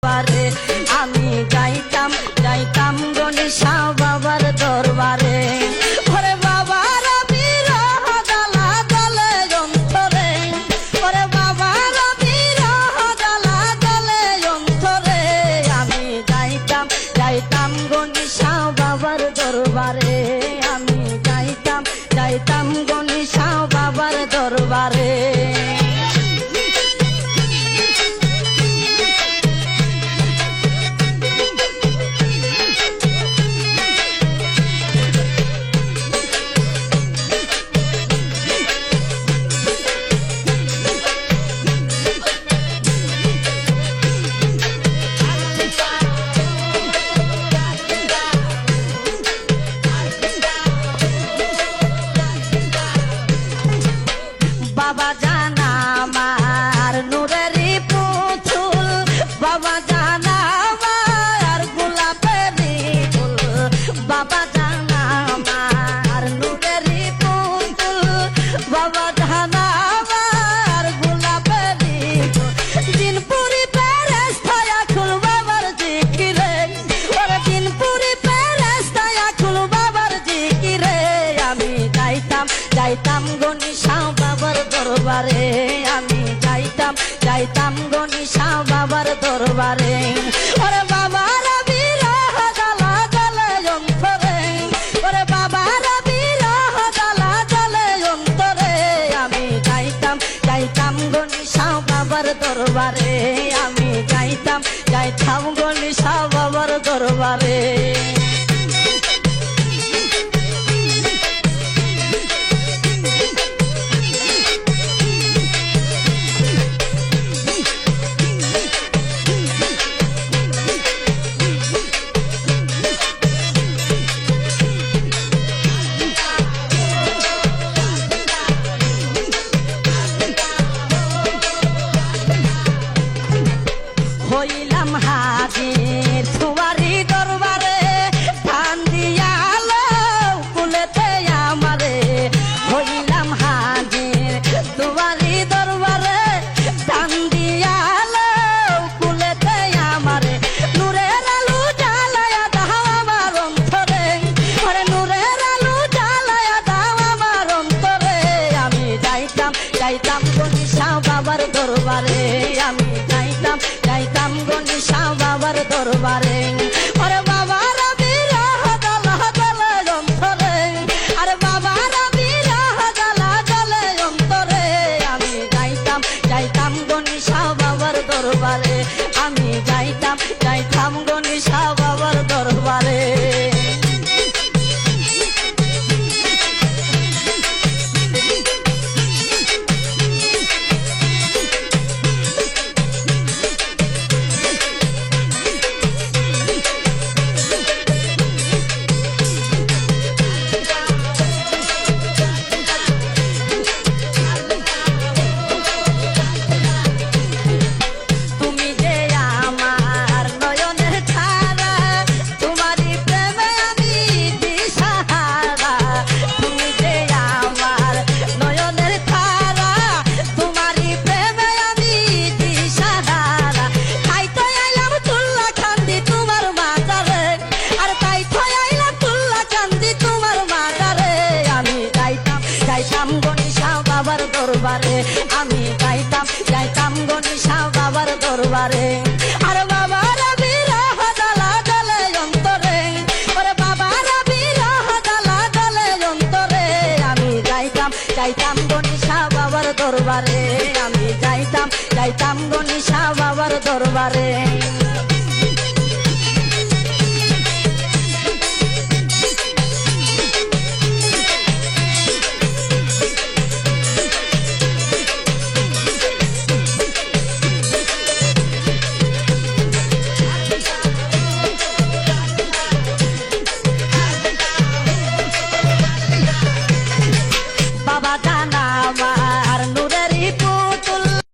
দরবারে আমি যাইতাম যাইতাম গণেশা বাবার দরবারে ওরে বাবার বিরহ জ্বালা জ্বলে অন্তরে ওরে বাবার বিরহ জ্বালা জ্বলে অন্তরে আমি যাইতাম যাইতাম গণেশা বাবার দরবারে আমি যাইতাম যাইতাম গণেশা বাবার দরবারে বাবা জানা আমার নূরেরই পুতুল বাবা জানা আমার গোলাপেরই ফুল বাবা জানা আমার নূরেরই পুতুল বাবা জানা আমার গোলাপেরই ফুল দিনপুরি ফেরেশতায়া খুল বাবার জিকিরে ওরে দিনপুরি ফেরেশতায়া খুল বাবার জিকিরে আমি যাইতাম যাইতাম গণেশা বাবার দরবারে আমি যাইতাম যাইতাম গণেশা বাবার দরবারে ওরে বাবার বিরহ জ্বালা জ্বলে অন্তরে ওরে বাবার বিরহ জ্বালা জ্বলে অন্তরে আমি যাইতাম যাইতাম গণেশা বাবার দরবারে আমি যাইতাম যাইতাম গণেশা বাবার দরবারে হইলাম হাজির তোমারই দরবারে ধান দিয়ালো কুলেতে আমারে হইলাম হাজির তোমারই দরবারে ধান দিয়ালো কুলেতে আমারে নূরের আলো জ্বালায়া দাও আমার অন্তরে ওরে নূরের আলো জ্বালায়া দাও আমার অন্তরে আমি যাইতাম যাইতাম গণেশা বাবার দরবারে আমি যাইতাম যাইতাম গণেশা বাবার দরবারে ওরে বাবার বিরহ জ্বালা জ্বলে অন্তরে আরে বাবার বিরহ জ্বালা জ্বলে অন্তরে আমি যাইতাম যাইতাম গণেশা বাবার দরবারে আমি যাইতাম যাইতাম গণেশা বাবার দরবারে দরবারে আমি যাইতাম যাইতাম গণেশা বাবার দরবারে আর বাবার বিরহ জ্বালা জ্বলে অন্তরে ওরে বাবার বিরহ জ্বালা জ্বলে অন্তরে আমি যাইতাম যাইতাম গণেশা বাবার দরবারে আমি যাইতাম যাইতাম গণেশা বাবার দরবারে